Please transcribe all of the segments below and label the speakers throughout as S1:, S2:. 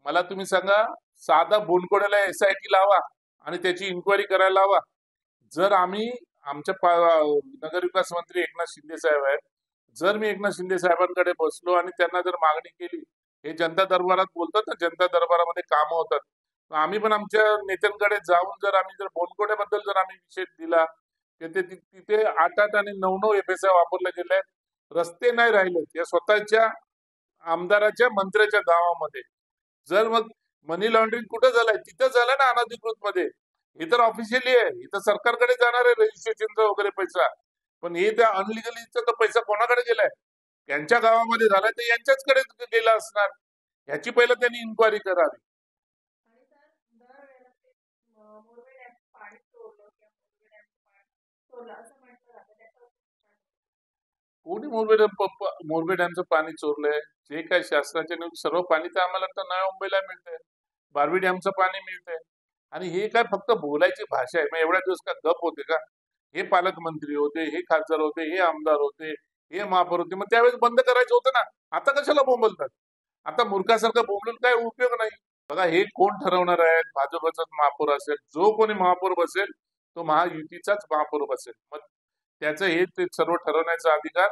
S1: मला तुम्ही सांगा, साधा बोनकोड्याला एसआयटी लावा आणि त्याची इन्क्वायरी करायला लावा. जर आम्ही आमच्या नगरविकास मंत्री एकनाथ शिंदे साहेब आहेत, जर मी एकनाथ शिंदे साहेबांकडे बसलो आणि त्यांना जर मागणी केली, हे जनता दरबारात बोलतात ना, जनता दरबारामध्ये कामं होतात, तर आम्ही पण आमच्या नेत्यांकडे जाऊन जर आम्ही जर बोनकोड्याबद्दल जर आम्ही विषय दिला, की तिथे 8-8 आणि 9-9 एफएसआय वापरले गेले आहेत, रस्ते नाही राहिले या स्वतःच्या आमदाराच्या मंत्र्याच्या गावामध्ये. जर मग मनी लॉन्ड्रिंग कुठं झालंय, तिथं झालं ना अनधिकृत मध्ये. हे तर ऑफिशियली आहे, इथं सरकारकडे जाणार आहे रजिस्ट्रेशनचा वगैरे पैसा. पण हे त्या अनलिगलीचा तो पैसा कोणाकडे गेलाय? त्यांच्या गावामध्ये झालाय तर यांच्याचकडे गेला असणार. ह्याची पहिलं त्यांनी इन्क्वायरी करावी.
S2: आणि सर दरवेळेला ते मोरवे डॅमचं पाणी चोरलं किंवा मोरवे डॅमचं पाणी चोरलं असं म्हटलं जातं त्याच्यावर
S1: कोणी मोरबे डॅमचं पाणी चोरलंय? जे काही शासनाच्या सर्व पाणी तर आम्हाला तर नव्या मुंबईला मिळतंय, बारवी डॅमचं पाणी मिळतंय. आणि हे काय फक्त बोलायची भाषा आहे? मग एवढ्या दिवस का गप होते का? हे पालकमंत्री होते, हे खासदार होते, हे आमदार होते, हे महापौर होते, मग त्यावेळेस बंद करायचं होतं ना. आता कशाला बोंबलतात? आता मूर्खासारखं बोंबलून काय उपयोग नाही. बघा, हे कोण ठरवणार आहे? भाजपचाच महापौर असेल, जो कोणी महापौर बसेल तो महायुतीचाच महापौर बसेल. मग त्याचं हे ते सर्व ठरवण्याचा अधिकार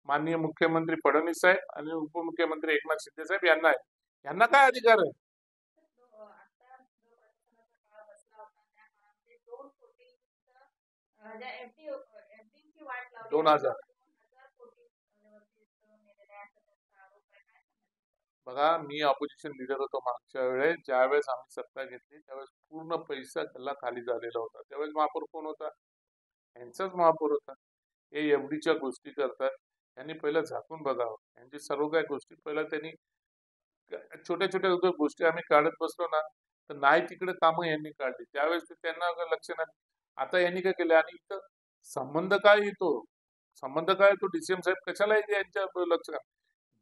S1: माननीय मुख्यमंत्री फडणवीस साहेब आणि उपमुख्यमंत्री एकनाथ शिंदे साहेब यांना आहे. यांना काय अधिकार आहे?
S2: आता जो प्रशासनाचा काळ बसला होता त्या काळामध्ये 2 कोटींचा ज्या एफडीची वाट लावली
S1: दोन
S2: आणि
S1: हजार
S2: 2,000 कोटी वरती नेलेले आहे असं त्यांचा आरोप आहे. काय सांगाल?
S1: बघा, मी ऑपोजिशन लीडर होतो मागच्या वेळेस, ज्यावेळेस आम्ही सत्ता घेतली त्यावेळेस पूर्ण पैसा गल्ला खाली झालेला होता. त्यावेळेस महापौर कोण होता? यांचाच महापौर होता. हे एवढीच्या गोष्टी करतात. त्यांनी पहिलं झाकून बघावं. यांची सर्व काही गोष्टी पहिल्या त्यांनी छोट्या छोट्या गोष्टी आम्ही काढत बसलो ना, तर नाही तिकडे कामं यांनी काढली. त्यावेळेस ते त्यांना लक्ष नाही. आता यांनी काय केलं? आणि इथं संबंध काय येतो? संबंध काय येतो? डीसीएम साहेब कशाला येते यांच्या लक्ष?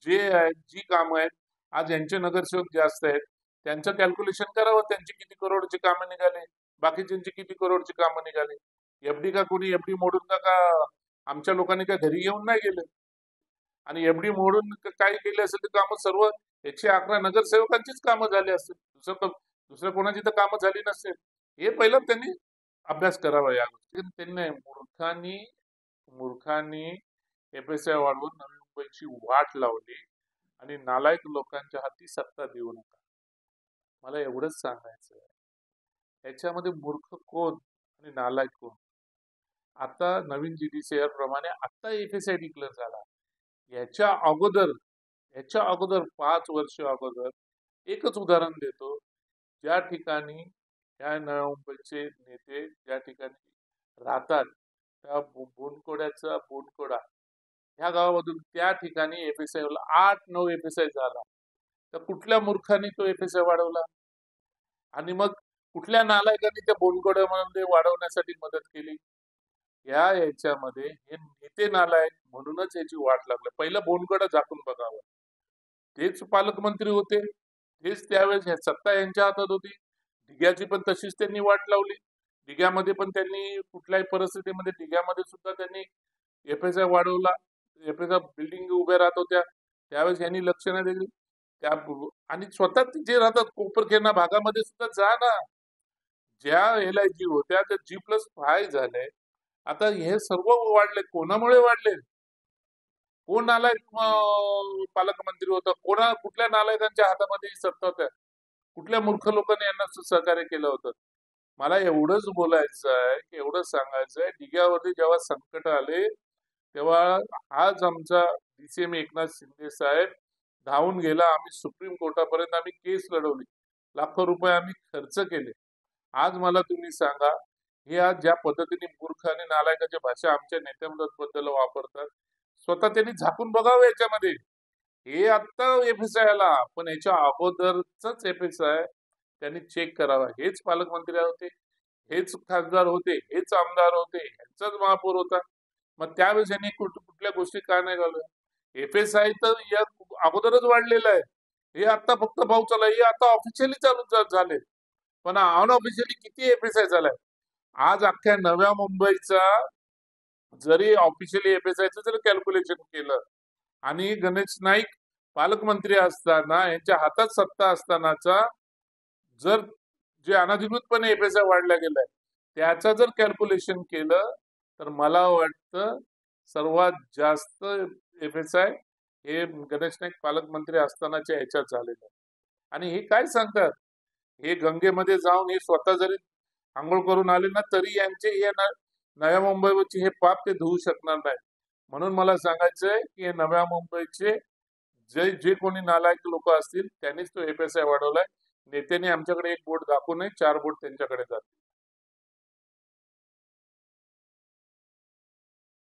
S1: जे आहेत, जी कामं आहेत, आज यांचे नगरसेवक जास्त आहेत, त्यांचं कॅल्क्युलेशन करावं. त्यांची किती करोडची कामं निघाले, बाकीच्यांची किती करोडची कामं निघाली. एफडी का कोणी एफडी मोडून का आमच्या लोकांनी काय घरी येऊन नाही गेले? आणि एफडी मोडून काय केले असेल ते कामं सर्व 111 नगरसेवकांचीच कामं झाली असतील. दुसऱ्या कोणाची तर कामं झाली नसेल. हे पहिलं त्यांनी अभ्यास करावा या गोष्टी. त्यांनी मूर्खांनी मूर्खांनी एफएसआय वाढवून नवी मुंबईची वाट लावली आणि नालायक लोकांच्या हाती सत्ता देऊ नका. मला एवढंच सांगायचं आहे. याच्यामध्ये मूर्ख कोण आणि नालायक कोण? आता नवीन जीडीसीआर प्रमाणे आता एफएसआय डिक्लेअर झाला. याच्या अगोदर याच्या अगोदर 5 वर्ष अगोदर एकच उदाहरण देतो. ज्या ठिकाणी या नव्या मुंबईचे नेते ज्या ठिकाणी राहतात, त्या बोनकोड्याचा बोनकोडा ह्या गावामधून त्या ठिकाणी एफएसआय 8-9 एफएसआय झाला. तर कुठल्या मूर्खाने तो एफएसआय वाढवला? आणि मग कुठल्या नालायकांनी त्या बोनकोड्यामध्ये वाढवण्यासाठी मदत केली? याच्यामध्ये हे नेते नालायक म्हणूनच याची वाट लागली. पहिलं बोनकडं झाकून बघावं. तेच पालकमंत्री होते, तेच त्यावेळेस सत्ता यांच्या हातात होती. ढिग्याची पण तशीच त्यांनी वाट लावली. ढिग्यामध्ये पण त्यांनी कुठल्याही परिस्थितीमध्ये ढिग्यामध्ये सुद्धा त्यांनी एफएसआय वाढवला. एफएसआय बिल्डिंग उभ्या राहत होत्या, त्यावेळेस यांनी लक्ष नाही दिली. त्या आणि स्वतः जे राहतात कोपरखेरणा भागामध्ये सुद्धा जा ना, ज्या LIG होत्या त्या G+5 झालंय. आता हे सर्व वाढले, कोणामुळे वाढले? कोण नालायक पालकमंत्री होता? कुठल्या नालायकांच्या हातामध्ये ही सत्ता होत्या? कुठल्या मूर्ख लोकांनी यांना सहकार्य केलं होतं? मला एवढंच बोलायचं आहे, की एवढंच सांगायचं आहे, ढिग्यावरती जेव्हा संकट आले तेव्हा आज आमचा DCM एकनाथ शिंदे साहेब धावून गेला. आम्ही सुप्रीम कोर्टापर्यंत आम्ही केस लढवली, लाखो रुपये आम्ही खर्च केले. आज मला तुम्ही सांगा, हे आज ज्या पद्धतीने मूर्ख आणि नालायकाची भाषा आमच्या नेत्यांबद्दल वापरतात, स्वतः त्यांनी झाकून बघावं याच्यामध्ये. हे आता एफएसआय आला, पण याच्या अगोदरच एफएसआय त्यांनी चेक करावा. हेच पालकमंत्री होते, हेच खासदार होते, हेच आमदार होते, ह्यांचाच महापौर होता. मग त्यावेळेस यांनी कुठल्या गोष्टी का नाही घालवल्या? एफएसआय तर या अगोदरच वाढलेलं आहे. हे आता फक्त भाऊ चला, हे आता ऑफिशियली चालू झाले, पण अनऑफिशियली किती एफएसआय झालाय? आज अख्ख्या नव्या मुंबईचा जरी ऑफिशियली एफएसआयचं जर कॅल्क्युलेशन केलं आणि गणेश नाईक पालकमंत्री असताना यांच्या हातात सत्ता असतानाचा जर जे अनधिकृतपणे एफएसआय वाढला गेलाय त्याचं जर कॅल्क्युलेशन केलं तर मला वाटतं सर्वात जास्त एफएसआय हे गणेश नाईक पालकमंत्री असतानाच्या ह्याच्यात झालेलं आहे. आणि हे काय सांगतात, हे गंगेमध्ये जाऊन हे स्वतः जरी आंघोळ करून आले ना तरी यांचे हे नव्या मुंबईवरची हे पाप ते धुवू शकणार नाही. म्हणून मला सांगायचंय की हे नव्या मुंबईचे जे जे कोणी नालायक लोक असतील त्यांनीच तो एफएसआय वाढवलाय. नेत्यांनी आमच्याकडे एक बोट दाखवू नये, 4 बोट त्यांच्याकडे जातील.